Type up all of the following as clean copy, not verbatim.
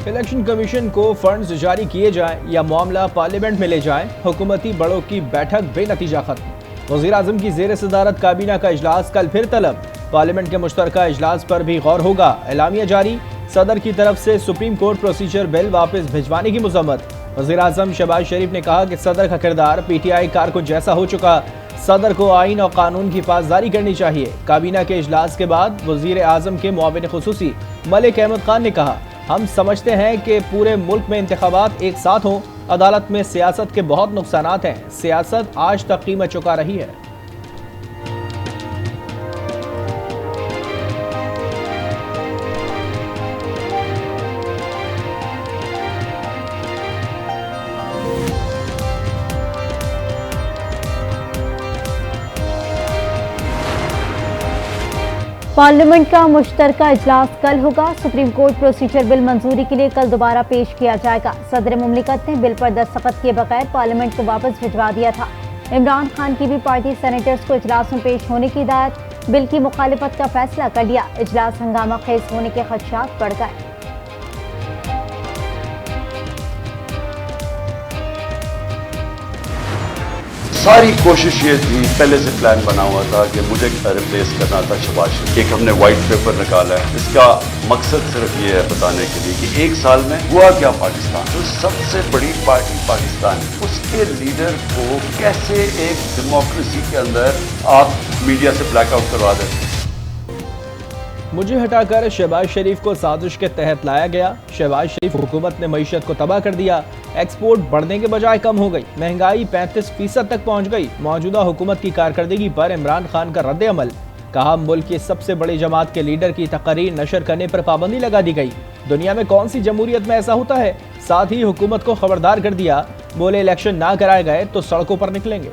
Election commission को funds जारी किए जाएं या मामला पार्लियामेंट में ले जाएं, हुकूमती बड़ों की बैठक बेनतीजा खत्म। वज़ीर आज़म की ज़ेर सदारत काबीना का इजलास कल फिर तलब। पार्लियामेंट के मुश्तरका इजलास पर भी गौर होगा। एलामिया जारी। सदर की तरफ से सुप्रीम कोर्ट प्रोसीजर बिल वापस भिजवाने की मुज़म्मत। वज़ीर आज़म शहबाज शरीफ ने कहा कि सदर का किरदार PTI कारकुन जैसा हो चुका, सदर को आइन और कानून की पासदारी करनी चाहिए। काबीना के इजलास के बाद वज़ीर आज़म के मुआविन खुसूसी मलिक अहमद खान ने कहा, हम समझते हैं कि पूरे मुल्क में इंतखाबात एक साथ हों। अदालत में सियासत के बहुत नुकसानात हैं। सियासत आज तक कीमत चुका रही है। पार्लियामेंट का मुश्तरका इजलास कल होगा। सुप्रीम कोर्ट प्रोसीजर बिल मंजूरी के लिए कल दोबारा पेश किया जाएगा। सदर मुमलिकत ने बिल पर दस्तखत किए बगैर पार्लियामेंट को वापस भिजवा दिया था। इमरान खान की भी पार्टी सेनेटर्स को इजलास में पेश होने की हिदायत। बिल की मुखालिफत का फैसला कर लिया। इजलास हंगामा खेज होने के खदशात बढ़ गए। सारी कोशिश ये थी, पहले से प्लान बना हुआ था कि मुझे रिप्लेस करना था शहबाज शरीफ। एक हमने व्हाइट पेपर निकाला है। इसका मकसद सिर्फ ये है बताने के लिए कि एक साल में हुआ क्या पाकिस्तान। जो सबसे बड़ी पार्टी पाकिस्तान है, उसके लीडर को कैसे एक डेमोक्रेसी के अंदर आप मीडिया से ब्लैकआउट करवा देते हैं। मुझे हटाकर शहबाज शरीफ को साजिश के तहत लाया गया। शहबाज शरीफ हुकूमत ने मईशत को तबाह कर दिया। एक्सपोर्ट बढ़ने के बजाय कम हो गई। महंगाई 35% तक पहुंच गई। मौजूदा हुकूमत की कारकर्दगी पर इमरान खान का रद्द अमल। कहा, मुल्क की सबसे बड़ी जमात के लीडर की तकरीर नशर करने पर पाबंदी लगा दी गई। दुनिया में कौन सी जमहूरियत में ऐसा होता है। साथ ही हुकूमत को खबरदार कर दिया, बोले इलेक्शन ना कराए गए तो सड़कों पर निकलेंगे।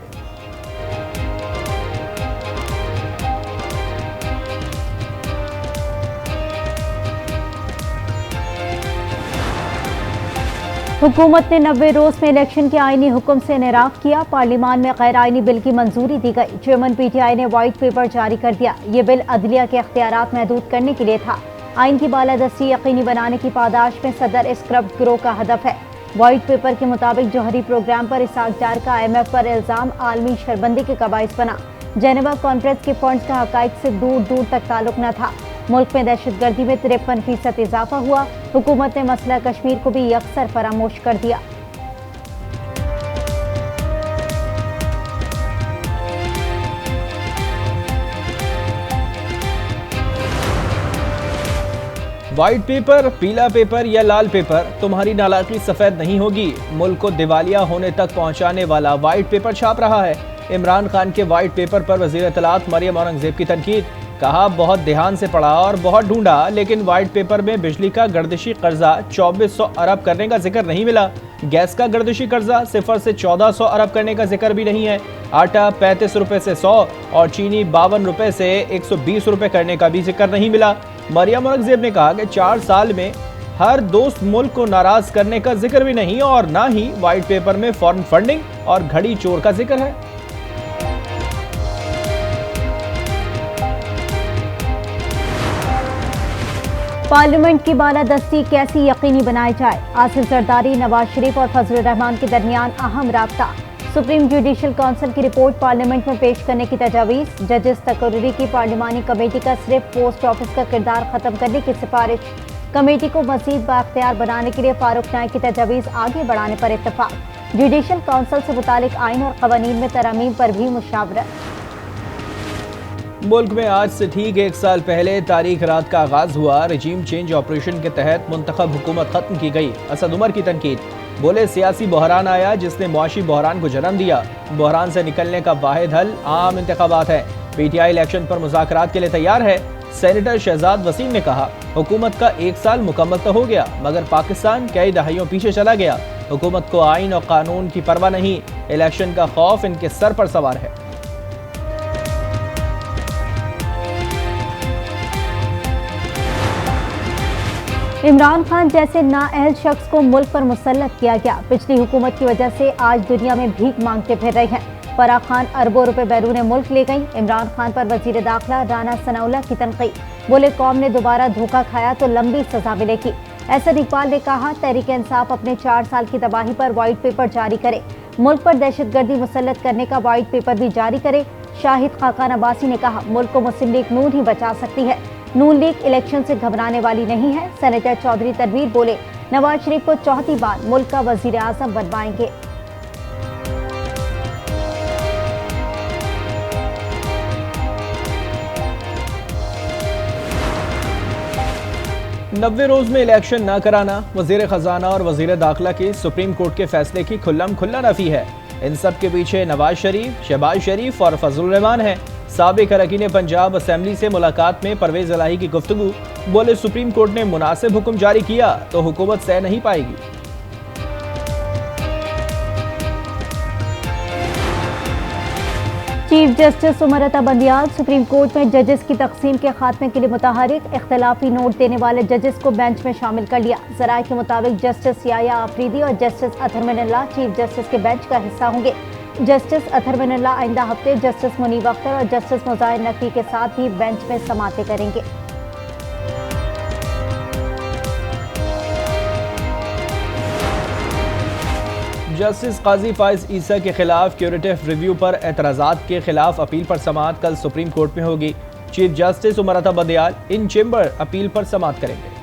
हुकूमत ने 90 रोज में इलेक्शन के आईनी हुक्म से इनराफ किया। पार्लियामान में गैर आईनी बिल की मंजूरी दी गई। चेयरमैन PTI ने व्हाइट पेपर जारी कर दिया। ये बिल अदलिया के इख्तियारात महदूद करने के लिए था। आइन की बालादस्ती यकीनी बनाने की पादाश में सदर स्क्रब गिरोह का हदफ है। व्हाइट पेपर के मुताबिक जौहरी प्रोग्राम पर इसाक डार का IMF पर इल्जाम आलमी शरबंदी के कबाइस बना। जेनेवा कॉन्फ्रेंस के फंड्स का हकाइक से दूर दूर तक ताल्लुक न था। मुल्क में दहशतगर्दी में 53% इजाफा हुआ। हुकूमत ने मसला कश्मीर को भी यकसर फरामोश कर दिया। व्हाइट पेपर, पीला पेपर या लाल पेपर, तुम्हारी नालायकी सफेद नहीं होगी। मुल्क को दिवालिया होने तक पहुंचाने वाला व्हाइट पेपर छाप रहा है। इमरान खान के व्हाइट पेपर पर वजीर इत्तलात मरियम औरंगजेब की तनकीद। कहा, बहुत ध्यान से पढ़ा और बहुत ढूंढा, लेकिन व्हाइट पेपर में बिजली का गर्दिशी कर्जा 2400 अरब करने का जिक्र नहीं मिला। गैस का गर्दिशी कर्जा 0 से 1400 अरब करने का जिक्र भी नहीं है। आटा 35 रुपए से 100 और चीनी 52 रुपए से 120 रुपए करने का भी जिक्र नहीं मिला। मरियम औरंगजेब ने कहा कि 4 साल में हर दोस्त मुल्क को नाराज करने का जिक्र भी नहीं और ना ही व्हाइट पेपर में फॉरेन फंडिंग और घड़ी चोर का जिक्र है। पार्लियामेंट की बालादस्ती कैसी यकीनी बनाई जाए। आसिफ जरदारी, नवाज शरीफ और फजलुर रहमान के दरमियान अहम राब्ता। सुप्रीम जुडिशल काउंसिल की रिपोर्ट पार्लियामेंट में पेश करने की तजावीज़। जजेस तकर्री की पार्लिमानी कमेटी का सिर्फ पोस्ट ऑफिस का किरदार खत्म करने की सिफारिश। कमेटी को मजीद बाख्तियार बनाने के लिए फारूक नाइक की तजावीज़ आगे बढ़ाने पर इत्तफाक। जुडिशल काउंसिल से मुतालिक आइन और कवानीन में तरमीम पर भी मुशावरत। मुल्क में आज से ठीक 1 साल पहले तारीख रात का आगाज हुआ। रजीम चेंज ऑपरेशन के तहत मुंतखब हुकूमत खत्म की गई। असद उमर की तनकीद। बोले, सियासी बहरान आया जिसने मुआशी बहरान को जन्म दिया। बहरान से निकलने का वाहिद हल आम इंतखाबात है। PTI इलेक्शन पर मुज़ाकरात के लिए तैयार है। सेनेटर शहजाद वसीम ने कहा, हुकूमत का 1 साल मुकम्मल तो हो गया, मगर पाकिस्तान कई दहाइयों पीछे चला गया। हुकूमत को आइन और कानून की परवाह नहीं। इलेक्शन का खौफ इनके सर पर सवार है। इमरान खान जैसे नाअहल शख्स को मुल्क पर मुसल्लत किया गया। पिछली हुकूमत की वजह से आज दुनिया में भीख मांगते फिर रहे हैं। फराह खान अरबों रुपए बैरून मुल्क ले गई। इमरान खान पर वजीर दाखिला राना सनाउल्लाह की तनकीद। बोले, कौम ने दोबारा धोखा खाया तो लंबी सजा मिलेगी। एहसन इकबाल ने कहा, तहरीक इंसाफ अपने 4 साल की तबाही पर व्हाइट पेपर जारी करे, मुल्क पर दहशतगर्दी मुसल्लत करने का व्हाइट पेपर भी जारी करे। शाहिद खाकान अब्बासी ने कहा, मुल्क को मुस्लिम लीग नून ही बचा सकती है, नून लीग इलेक्शन से घबराने वाली नहीं है। सेनेटर चौधरी तनवीर बोले, नवाज शरीफ को चौथी बार मुल्क का वजीर आजम बनवाएंगे। नब्बे रोज में इलेक्शन न कराना वजीर खजाना और वजीर दाखिला की सुप्रीम कोर्ट के फैसले की खुल्लम खुल्ला नफी है। इन सब के पीछे नवाज शरीफ, शहबाज शरीफ और फजलुर रहमान है। साबिक अरकान पंजाब असेंबली से मुलाकात में परवेज इलाही की गुफ्तगू, बोले सुप्रीम कोर्ट ने मुनासिब हुक्म जारी किया तो हुकूमत सह नहीं पाएगी। Chief justice Umar Ata Bandial supreme court में जजेस की तकसीम के खात्मे के लिए मुतहरिक, इख्तलाफी नोट देने वाले जजेस को बेंच में शामिल कर लिया। जराये के मुताबिक जस्टिस याया आफरीदी और justice Athar Minallah chief justice के बेंच का हिस्सा होंगे। जस्टिस अतहर मिनल्लाह आइंदा हफ्ते जस्टिस मुनीब अख्तर और जस्टिस मुजाहिर नकवी के साथ भी बेंच में समाते करेंगे। जस्टिस काजी फाइज ईसा के खिलाफ क्यूरेटिव रिव्यू पर एतराज़ात के खिलाफ अपील पर समाअत कल सुप्रीम कोर्ट में होगी। चीफ जस्टिस उमर अता बंदियाल इन चेंबर अपील पर समाअत करेंगे।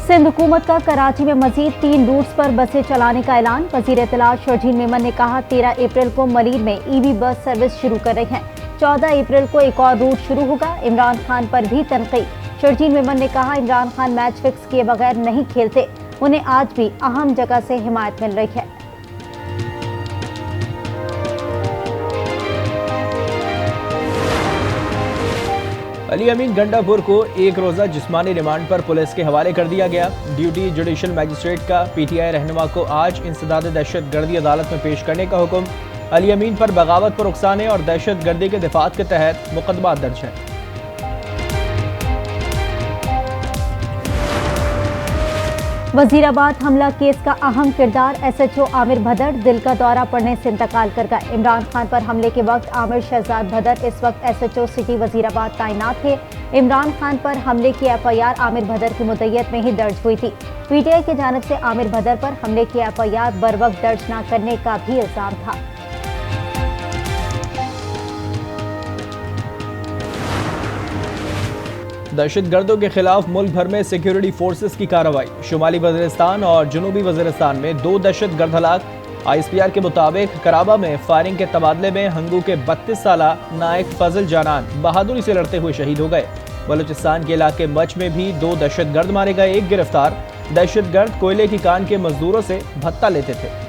सिंध हुकूमत का कराची में मजीद 3 रूट्स पर बसें चलाने का ऐलान। वजीर इत्तलाअ शरजील मेमन ने कहा, 13 अप्रैल को मलीर में ईवी बस सर्विस शुरू कर रही हैं। 14 अप्रैल को एक और रूट शुरू होगा। इमरान खान पर भी तनकीद। शरजील मेमन ने कहा, इमरान खान मैच फिक्स किए बगैर नहीं खेलते, उन्हें आज भी अहम जगह से हिमायत मिल रही है। अली अमीन गंडापुर को एक रोजा जिस्मानी रिमांड पर पुलिस के हवाले कर दिया गया। ड्यूटी जुडिशल मजिस्ट्रेट का पीटीआई रहनुमा को आज इंसदाद दहशतगर्दी अदालत में पेश करने का हुक्म। अली अमीन पर बगावत पर उकसाने और दहशतगर्दी के दिफात के तहत मुकदमा दर्ज है। वजीराबाद हमला केस का अहम किरदार एसएचओ आमिर भदर दिल का दौरा पड़ने से इंतकाल कर गए। इमरान खान पर हमले के वक्त आमिर शहजाद भदर इस वक्त एसएचओ सिटी वजीराबाद तैनात थे। इमरान खान पर हमले की एफआईआर आमिर भदर की मुद्दत में ही दर्ज हुई थी। पीटीआई की जानिब से आमिर भदर पर हमले की एफआईआर बरवक्त दर्ज न करने का भी इल्जाम था। दहशतगर्दों के खिलाफ मुल्क भर में सिक्योरिटी फोर्सेस की कार्रवाई। शुमाली वज़ीरिस्तान और जनूबी वज़ीरिस्तान में 2 दहशतगर्द हलाक। आईएसपीआर के मुताबिक कराबा में फायरिंग के तबादले में हंगू के 32 साला नायक फजल जानान बहादुरी से लड़ते हुए शहीद हो गए। बलूचिस्तान के इलाके मच में भी 2 दहशतगर्द मारे गए, 1 गिरफ्तार। दहशतगर्द कोयले की कान के मजदूरों से भत्ता लेते थे।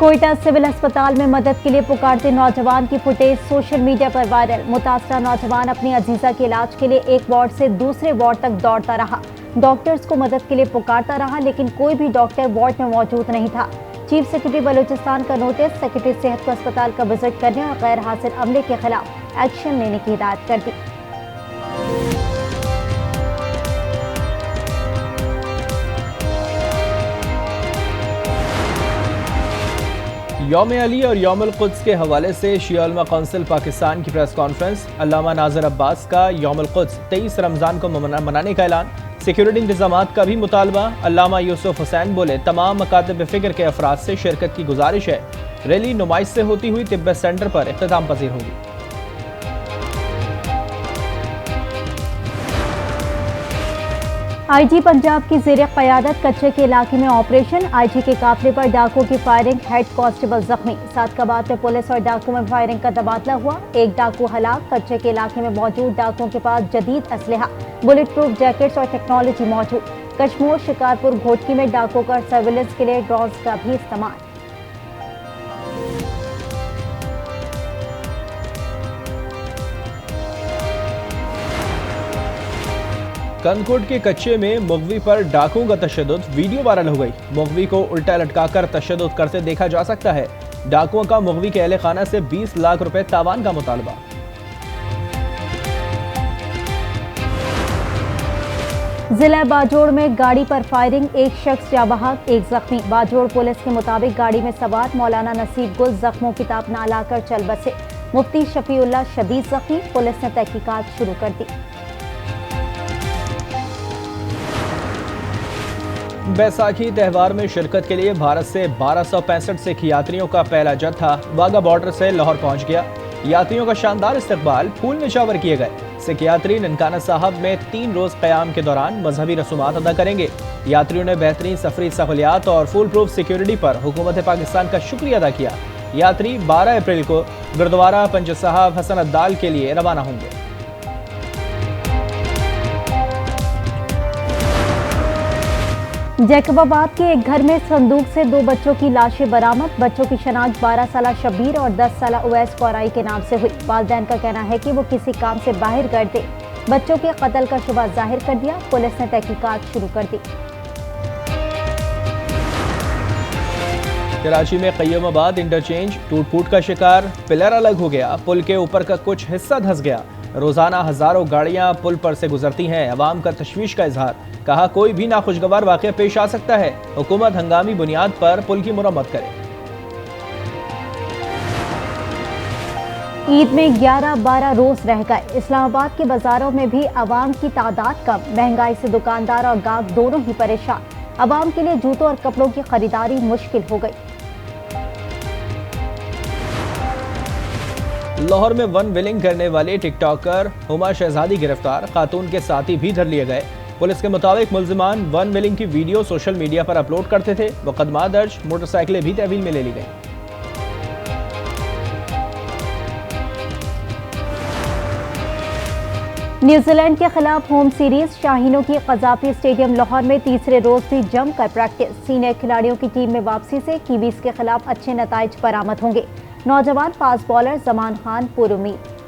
कोयटा सिविल अस्पताल में मदद के लिए पुकारते नौजवान की फुटेज सोशल मीडिया पर वायरल। मुतासरा नौजवान अपनी अजीजा के इलाज के लिए एक वार्ड से दूसरे वार्ड तक दौड़ता रहा। डॉक्टर्स को मदद के लिए पुकारता रहा, लेकिन कोई भी डॉक्टर वार्ड में मौजूद नहीं था। चीफ सेक्रेटरी बलूचिस्तान का नोटिस, सेक्रेटरी सेहत को अस्पताल का विजिट करने और गैर हाजिर अमले के खिलाफ एक्शन लेने की हिदायत कर दी। यौम अली और यौम अल कुद्स के हवाले से शिया उलमा कौंसिल पाकिस्तान की प्रेस कॉन्फ्रेंस। अल्लामा नाज़िर अब्बास का यौम अल कुद्स 23 रमज़ान को मनाने का ऐलान। सिक्योरिटी इंतजामात का भी मुतालबा। अल्लामा यूसुफ हुसैन बोले, तमाम मकातब फ़िक्र के अफराद से शिरकत की गुजारिश है। रैली नुमाइश से होती हुई तिब्बत सेंटर पर इख्तिताम पजीर होगी। आईजी पंजाब की ज़ेरे क़यादत कच्चे के इलाके में ऑपरेशन। आईजी के काफिले पर डाकुओं की फायरिंग, हेड कांस्टेबल जख्मी। सादकाबाद में पुलिस और डाकुओं में फायरिंग का तबादला हुआ। एक डाकू हलाक। कच्चे के इलाके में मौजूद डाकुओं के पास जदीद असलहा, बुलेट प्रूफ जैकेट्स और टेक्नोलॉजी मौजूद। कश्मोर, शिकारपुर, घोटकी में डाकुओं का सर्विलेंस के लिए ड्रोन्स का भी इस्तेमाल। कनकोट के कच्चे में मुगवी पर डाकुओं का तशद्दुद, वीडियो वायरल हो गई। मुगवी को उल्टा लटकाकर तशद्दुद करते देखा जा सकता है। डाकुओं का मुगवी के अहले खाना से 20 लाख रुपए तावान का मुतालबा। जिला बाजोड़ में गाड़ी पर फायरिंग, एक शख्स जाँ बहक, एक जख्मी। बाजोड़ पुलिस के मुताबिक गाड़ी में सवार मौलाना नसीब गुल जख्मों की ताप ना लाकर चल बसे। मुफ्ती शफीउल्लाह शदीद जख्मी। पुलिस ने तहकीकात शुरू कर दी। बैसाखी त्यौहार में शिरकत के लिए भारत से 1265 सिख यात्रियों का पहला जत्था वाघा बॉर्डर से लाहौर पहुंच गया। यात्रियों का शानदार इस्तकबाल फूल निशावर किए गए। सिख यात्री ननकाना साहब में 3 रोज क़याम के दौरान मजहबी रसूमात अदा करेंगे। यात्रियों ने बेहतरीन सफरी सहूलियात और फुल प्रूफ सिक्योरिटी पर हुकूमत पाकिस्तान का शुक्रिया अदा किया। यात्री 12 अप्रैल को गुरुद्वारा पंच साहब हसन अद्दाल के लिए रवाना होंगे। जैकबाबाद के एक घर में संदूक से 2 बच्चों की लाशें बरामद। बच्चों की शनाख्त 12 साला शब्बीर और 10 साला उवैस कौराई के नाम से हुई। वालिदैन का कहना है कि वो किसी काम से बाहर गए थे। बच्चों के कत्ल का शुबा जाहिर कर दिया। पुलिस ने तहकीकात शुरू कर दी। कराची में क़य्युमाबाद इंटरचेंज टूट फूट का शिकार, पिलर अलग हो गया, पुल के ऊपर का कुछ हिस्सा धंस गया। रोजाना हजारों गाड़ियां पुल पर से गुजरती हैं। अवाम का तशवीश का इजहार, कहा कोई भी नाखुशगवार वाक़या पेश आ सकता है। हुकूमत हंगामी बुनियाद पर पुल की मुरम्मत करे। ईद में 11-12 रोज रह गए। इस्लामाबाद के बाजारों में भी अवाम की तादाद कम। महंगाई से दुकानदार और गाहक दोनों ही परेशान। अवाम के लिए जूतों और कपड़ों की खरीदारी मुश्किल हो गई। लाहौर में वन विलिंग करने वाले टिकटॉकर हुमा शहजादी गिरफ्तार, खातून के साथी भी धर लिए गए। पुलिस के मुताबिक मुल्जिमान वन विलिंग की वीडियो सोशल मीडिया पर अपलोड करते थे। मुकदमा दर्ज, मोटरसाइकिलें भी तहवील में ले ली गई। न्यूजीलैंड के खिलाफ होम सीरीज, शाहीनों की कजाफी स्टेडियम लाहौर में तीसरे रोज भी जमकर प्रैक्टिस। सीनियर खिलाड़ियों की टीम में वापसी से कीवीज के खिलाफ अच्छे नताइज बरामद होंगे। नौजवान फास्ट बॉलर जमान खान पुरुमीद।